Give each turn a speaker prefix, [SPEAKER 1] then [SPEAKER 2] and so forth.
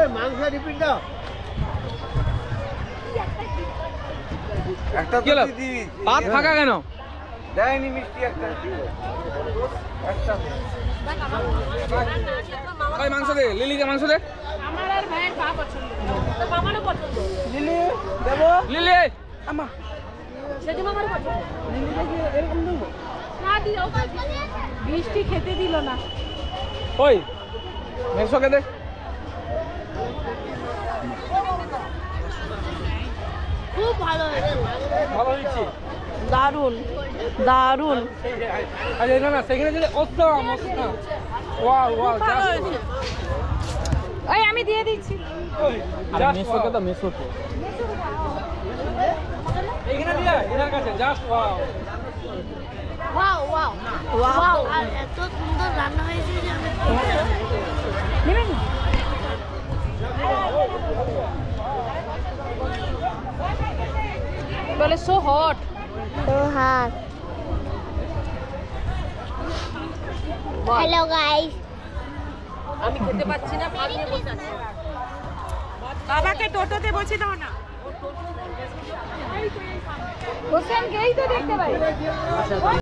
[SPEAKER 1] মাংস রিপিট দাও একটা তো দিদি
[SPEAKER 2] পাত ফাঁকা কেন
[SPEAKER 1] দেয়নি মিষ্টি একটা
[SPEAKER 2] ভাই মাংস দে লিলিকে মাংস দে
[SPEAKER 3] আমার আর ভাইয়ের পা পছন্দ তো মামারও পছন্দ
[SPEAKER 1] লিলি দেব
[SPEAKER 2] লিলি
[SPEAKER 1] আমা
[SPEAKER 3] সেজন্য আমারও পছন্দ
[SPEAKER 1] লিলি দেখি এরকম দেব
[SPEAKER 3] না দিও বৃষ্টি খেতে দিল না
[SPEAKER 2] ওই মেসোকে দে
[SPEAKER 3] খুব ভালো হয়েছে
[SPEAKER 2] ভালো হয়েছে
[SPEAKER 3] দারুণ দারুণ
[SPEAKER 2] আরে না না সেখানে যে অসাম অসাম ওয়াও ওয়াও
[SPEAKER 3] ভালো হয়েছে ওই আমি দিয়ে দিচ্ছি
[SPEAKER 2] মেসোকে তো মেসোকে এখানে দিয়া এনার কাছে just wow
[SPEAKER 3] wow wow wow আর এত সুন্দর রান্না হয়েছে যে আমি নেবেন বলে সো হট
[SPEAKER 4] হ্যাঁ হ্যালো গাইস
[SPEAKER 3] আমি খেতে পাচ্ছি না ভাত নিয়ে বসে আছি বাবাকে টোটোতে বসে দাও না হোসেন কেই তো দেখতে পাই